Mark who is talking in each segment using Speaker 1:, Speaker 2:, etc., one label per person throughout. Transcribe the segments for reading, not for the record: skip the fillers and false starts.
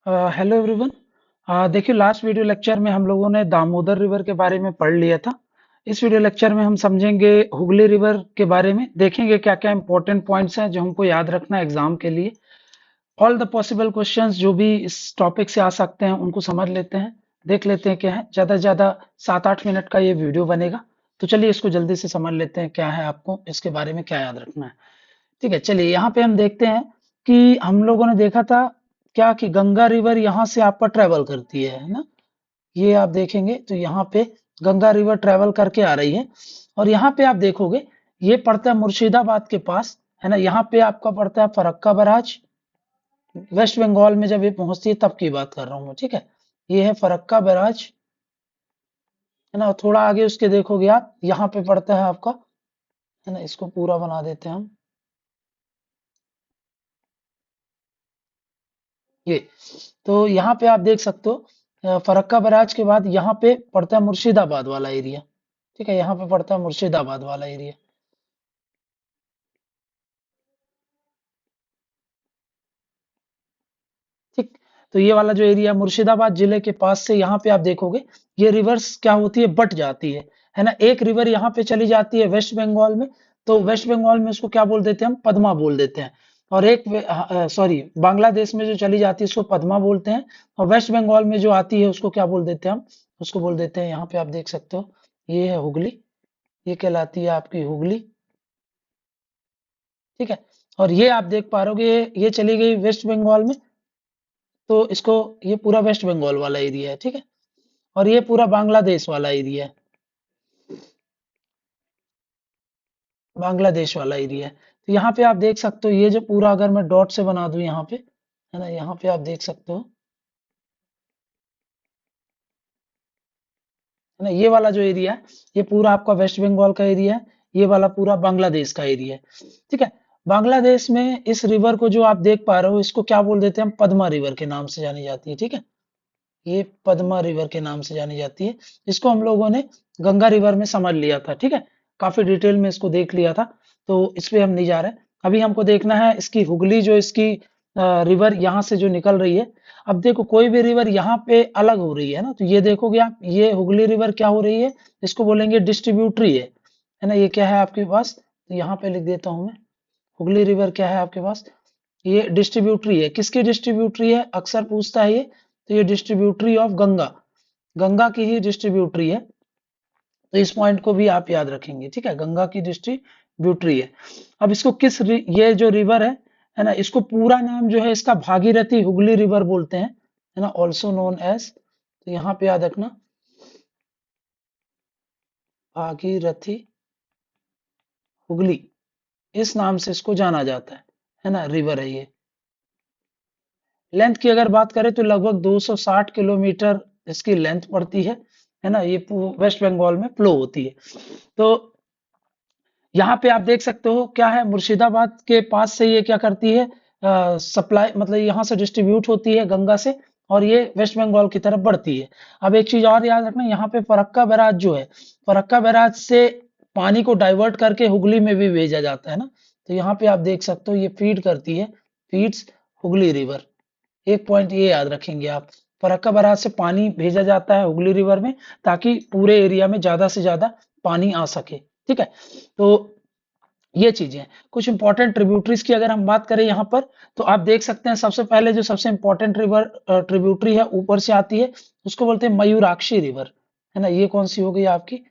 Speaker 1: Hello everyone. देखिए, last video lecture में हम लोगों ने दामोदर रिवर के बारे में पढ़ लिया था। इस वीडियो लेक्चर में हम समझेंगे हुगली रिवर के बारे में, देखेंगे क्या क्या इंपॉर्टेंट पॉइंट्स हैं जो हमको याद रखना है एग्जाम के लिए। ऑल द पॉसिबल क्वेश्चंस जो भी इस टॉपिक से आ सकते हैं उनको समझ लेते हैं, देख लेते हैं क्या है। ज़्यादा से ज़्यादा 7-8 मिनट का ये वीडियो बनेगा। तो चलिए इसको जल्दी से समझ लेते हैं, क्या है आपको इसके बारे में क्या याद रखना है। ठीक है, चलिए यहाँ पे हम देखते हैं कि हम लोगों ने देखा था क्या कि गंगा रिवर यहाँ से आपका ट्रेवल करती है ना। ये आप देखेंगे तो यहाँ पे गंगा रिवर ट्रेवल करके आ रही है। और यहाँ पे आप देखोगे ये पड़ता है मुर्शिदाबाद के पास, है ना। यहाँ पे आपका पड़ता है फरक्का बराज। वेस्ट बंगाल में जब ये पहुंचती है तब की बात कर रहा हूँ मैं, ठीक है। ये है फरक्का बराज, है ना। थोड़ा आगे उसके देखोगे आप, यहाँ पे पड़ता है आपका, है ना। इसको पूरा बना देते हैं हम, ये। तो यहाँ पे आप देख सकते हो फरक्का बराज के बाद यहाँ पे पड़ता है मुर्शिदाबाद वाला एरिया। ठीक है, यहाँ पे पड़ता है मुर्शिदाबाद वाला एरिया। ठीक। तो ये वाला जो एरिया मुर्शिदाबाद जिले के पास से यहाँ पे आप देखोगे ये रिवर्स क्या होती है, बट जाती है ना। एक रिवर यहाँ पे चली जाती है वेस्ट बंगाल में, तो वेस्ट बंगाल में उसको क्या बोल देते हैं हम, पद्मा बोल देते हैं। और एक सॉरी, बांग्लादेश में जो चली जाती है उसको पद्मा बोलते हैं। और वेस्ट बंगाल में जो आती है उसको क्या बोल देते हैं हम, उसको बोल देते हैं, यहाँ पे आप देख सकते हो ये है हुगली। ये कहलाती है आपकी हुगली। ठीक है। और ये आप देख पा रहे हो ये चली गई वेस्ट बंगाल में, तो इसको, ये पूरा वेस्ट बंगाल वाला एरिया है, ठीक है। और ये पूरा बांग्लादेश वाला एरिया है, बांग्लादेश वाला एरिया है। तो यहाँ पे आप देख सकते हो ये जो पूरा, अगर मैं डॉट से बना दूं यहाँ पे, है ना, यहाँ पे आप देख सकते हो, है ना। ये वाला जो एरिया है ये पूरा आपका वेस्ट बंगाल का एरिया है। ये वाला पूरा बांग्लादेश का एरिया है, ठीक है। बांग्लादेश में इस रिवर को जो आप देख पा रहे हो इसको क्या बोल देते हैं हम, पद्मा रिवर के नाम से जानी जाती है, ठीक है। ये पद्मा रिवर के नाम से जानी जाती है। इसको हम लोगों ने गंगा रिवर में समझ लिया था, ठीक है। काफी डिटेल में इसको देख लिया था, तो इस पे हम नहीं जा रहे। अभी हमको देखना है इसकी हुगली, जो इसकी रिवर यहाँ से जो निकल रही है। अब देखो कोई भी रिवर यहाँ पे अलग हो रही है ना, तो ये देखोगे आप, ये हुगली रिवर क्या हो रही है, इसको बोलेंगे डिस्ट्रीब्यूटरी है ना। ये क्या है आपके पास, तो यहाँ पे लिख देता हूँ मैं, हुगली रिवर क्या है आपके पास, ये डिस्ट्रीब्यूटरी है। किसकी डिस्ट्रीब्यूटरी है, अक्सर पूछता है ये। तो ये डिस्ट्रीब्यूटरी ऑफ गंगा, गंगा की ही डिस्ट्रीब्यूटरी है। तो इस पॉइंट को भी आप याद रखेंगे, ठीक है। गंगा की डिस्ट्रीब्यूटरी है। अब इसको ये जो रिवर है ना, इसको पूरा नाम जो है इसका भागीरथी हुगली रिवर बोलते हैं, है ना, ऑल्सो नोन एज। तो यहाँ पे याद रखना, भागीरथी हुगली, इस नाम से इसको जाना जाता है ना, रिवर है ये। लेंथ की अगर बात करें तो लगभग 260 किलोमीटर इसकी लेंथ पड़ती है ना। ये वेस्ट बंगाल में फ्लो होती है। तो यहाँ पे आप देख सकते हो क्या है, मुर्शिदाबाद के पास से ये क्या करती है, सप्लाई, मतलब यहाँ से डिस्ट्रीब्यूट होती है गंगा से, और ये वेस्ट बंगाल की तरफ बढ़ती है। अब एक चीज और याद रखना, यहाँ पे फरक्का बैराज जो है, फरक्का बैराज से पानी को डाइवर्ट करके हुगली में भी भेजा जाता है ना। तो यहाँ पे आप देख सकते हो ये फीड करती है, फीड्स हुगली रिवर। एक पॉइंट ये याद रखेंगे आप, फरक्का बैराज से पानी भेजा जाता है हुगली रिवर में, ताकि पूरे एरिया में ज्यादा से ज्यादा पानी आ सके, ठीक है। तो ये चीजें हैं। कुछ इंपॉर्टेंट ट्रिब्यूटरीज की अगर हम बात करें यहाँ पर, तो आप देख सकते हैं सबसे पहले जो सबसे इंपॉर्टेंट रिवर ट्रिब्यूटरी है ऊपर से आती है, उसको बोलते हैं मयूराक्षी रिवर, है ना। ये कौन सी हो गई आपकी,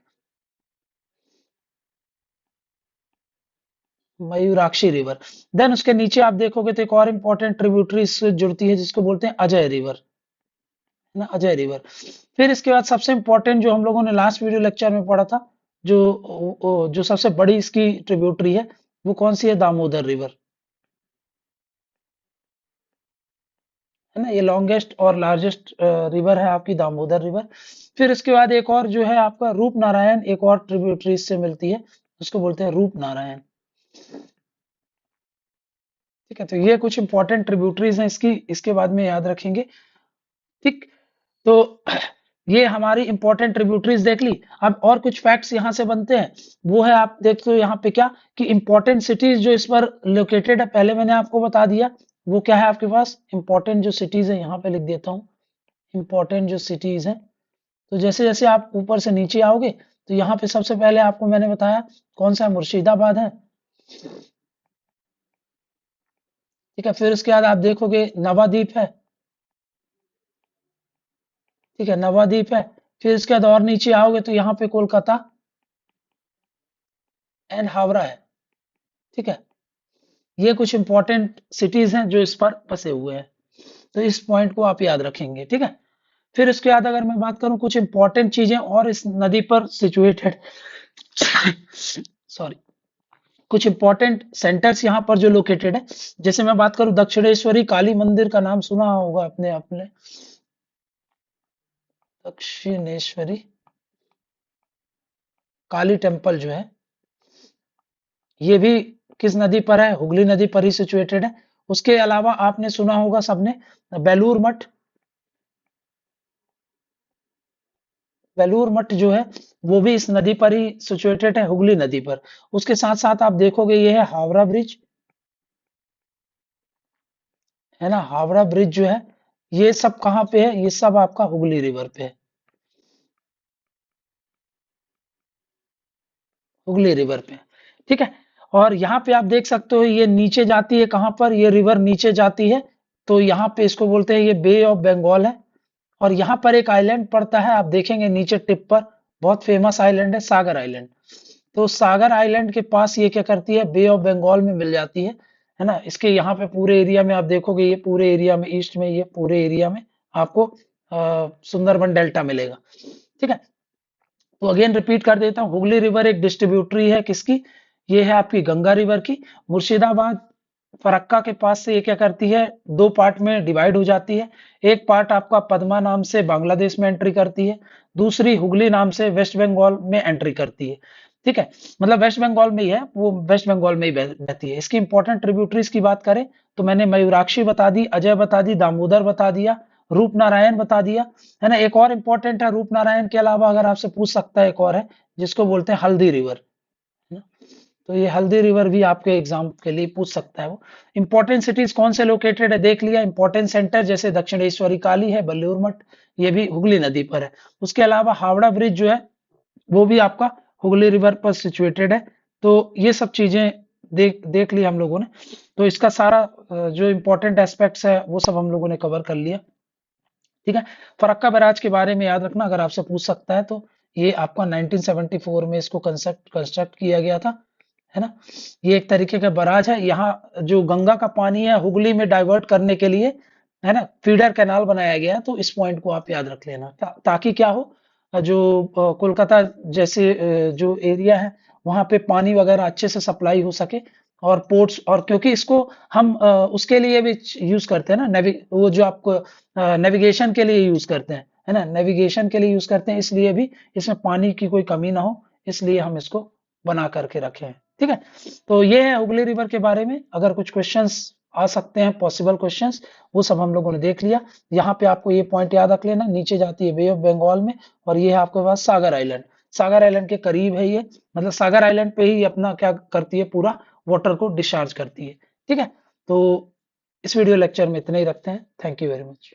Speaker 1: मयूराक्षी रिवर। देन उसके नीचे आप देखोगे तो एक और इंपॉर्टेंट ट्रिब्यूटरी इससे जुड़ती है जिसको बोलते हैं अजय रिवर, है ना, अजय रिवर। फिर इसके बाद सबसे इंपॉर्टेंट जो हम लोगों ने लास्ट वीडियो लेक्चर में पढ़ा था, जो जो सबसे बड़ी इसकी ट्रिब्यूटरी है, वो कौन सी है, दामोदर रिवर, है ना। ये लॉन्गेस्ट और लार्जेस्ट रिवर है आपकी दामोदर रिवर। फिर इसके बाद एक और जो है आपका रूप नारायण, एक और ट्रिब्यूटरी से मिलती है, उसको बोलते हैं रूप नारायण। ठीक है, तो ये कुछ इंपॉर्टेंट ट्रिब्यूटरीज हैं इसकी, इसके बाद में याद रखेंगे, ठीक। तो ये हमारी इंपॉर्टेंट ट्रिब्यूटरीज देख ली। अब और कुछ फैक्ट्स यहाँ से बनते हैं, वो है आप देखते हो यहाँ पे क्या, कि इंपॉर्टेंट सिटीज जो इस पर लोकेटेड है, पहले मैंने आपको बता दिया। वो क्या है आपके पास, इंपॉर्टेंट जो सिटीज है, यहाँ पे लिख देता हूँ इंपॉर्टेंट जो सिटीज हैं। तो जैसे जैसे आप ऊपर से नीचे आओगे तो यहाँ पे सबसे पहले आपको मैंने बताया कौन सा, मुर्शिदाबाद है, ठीक है। फिर उसके बाद आप देखोगे नवाद्वीप है, ठीक है, नवाद्वीप है। फिर इसके बाद और नीचे आओगे तो यहाँ पे कोलकाता एंड हावड़ा है, ठीक है। ये कुछ इंपॉर्टेंट सिटीज हैं जो इस पर बसे हुए हैं, तो इस पॉइंट को आप याद रखेंगे, ठीक है। फिर इसके बाद अगर मैं बात करूं कुछ इंपॉर्टेंट चीजें और इस नदी पर सिचुएटेड सॉरी, कुछ इंपॉर्टेंट सेंटर्स यहाँ पर जो लोकेटेड है, जैसे मैं बात करूं दक्षिणेश्वरी काली मंदिर का नाम सुना होगा अपने अपने, दक्षिणेश्वरी काली टेम्पल जो है ये भी किस नदी पर है, हुगली नदी पर ही सिचुएटेड है। उसके अलावा आपने सुना होगा सबने बेलूर मठ, बेलूर मठ जो है वो भी इस नदी पर ही सिचुएटेड है, हुगली नदी पर। उसके साथ साथ आप देखोगे ये है हावड़ा ब्रिज, है ना, हावड़ा ब्रिज जो है ये सब कहाँ पे है, ये सब आपका हुगली रिवर पे है, हुगली रिवर पे, ठीक है। और यहाँ पे आप देख सकते हो ये नीचे जाती है, कहाँ पर, ये रिवर नीचे जाती है, तो यहाँ पे इसको बोलते हैं ये बे ऑफ बंगाल है। और यहाँ पर एक आइलैंड पड़ता है, आप देखेंगे नीचे टिप पर, बहुत फेमस आइलैंड है सागर आइलैंड। तो सागर आइलैंड के पास ये क्या करती है, बे ऑफ बंगाल में मिल जाती है ना। इसके यहाँ पे पूरे एरिया में आप देखोगे, ये पूरे एरिया में ईस्ट में, ये पूरे एरिया में आपको सुंदरबन डेल्टा मिलेगा, ठीक है। तो अगेन रिपीट कर देता हूँ, हुगली रिवर एक डिस्ट्रीब्यूटरी है किसकी, ये है आपकी गंगा रिवर की। मुर्शिदाबाद फरक्का के पास से ये क्या करती है, दो पार्ट में डिवाइड हो जाती है। एक पार्ट आपका पद्मा नाम से बांग्लादेश में एंट्री करती है, दूसरी हुगली नाम से वेस्ट बंगाल में एंट्री करती है, ठीक है। मतलब वेस्ट बंगाल में ही है, वो वेस्ट बंगाल में ही बहती है। इसकी इंपॉर्टेंट ट्रिब्यूटरीज की बात करें तो मैंने मयूराक्षी बता दी, अजय बता दी, दामोदर बता दिया, रूप नारायण बता दिया, है ना। एक और इंपॉर्टेंट है रूप नारायण के अलावा, अगर आपसे पूछ सकता है, एक और है जिसको बोलते हैं हल्दी रिवर, है ना। तो ये हल्दी रिवर भी आपके एग्जाम के लिए पूछ सकता है। वो इंपॉर्टेंट सिटीज कौन से लोकेटेड है देख लिया, इंपॉर्टेंट सेंटर जैसे दक्षिणेश्वरी काली है, बल्लूर मठ, ये भी हुगली नदी पर है। उसके अलावा हावड़ा ब्रिज जो है वो भी आपका हुगली रिवर पर सिचुएटेड है। तो ये सब चीजें देख देख ली हम लोगों ने। तो इसका सारा जो इंपॉर्टेंट एस्पेक्ट्स है वो सब हम लोगों ने कवर कर लिया, ठीक है। फरक्का बैराज के बारे में याद रखना, अगर आपसे पूछ सकता है तो ये आपका 1974 में इसको कंस्ट्रक्ट किया गया था, है ना। ये एक तरीके का बराज है, यहाँ जो गंगा का पानी है हुगली में डाइवर्ट करने के लिए, है ना, फीडर कैनाल बनाया गया है। तो इस पॉइंट को आप याद रख लेना, ताकि क्या हो, जो कोलकाता जैसे जो एरिया है वहां पे पानी वगैरह अच्छे से सप्लाई हो सके। और पोर्ट्स, और क्योंकि इसको हम उसके लिए भी यूज करते हैं ना, वो जो आपको नेविगेशन के लिए यूज करते हैं, है ना, नेविगेशन के लिए यूज करते हैं, इसलिए भी इसमें पानी की कोई कमी ना हो, इसलिए हम इसको बना करके रखे हैं, ठीक है। तो ये है हुगली रिवर के बारे में। अगर कुछ क्वेश्चंस आ सकते हैं, पॉसिबल क्वेश्चंस, वो सब हम लोगों ने देख लिया। यहाँ पे आपको ये पॉइंट याद रख लेना, नीचे जाती है बे ऑफ बंगाल में, और ये है आपके पास सागर आइलैंड, सागर आइलैंड के करीब है ये, मतलब सागर आइलैंड पे ही अपना क्या करती है, पूरा वाटर को डिस्चार्ज करती है, ठीक है। तो इस वीडियो लेक्चर में इतना ही रखते हैं। Thank you very much.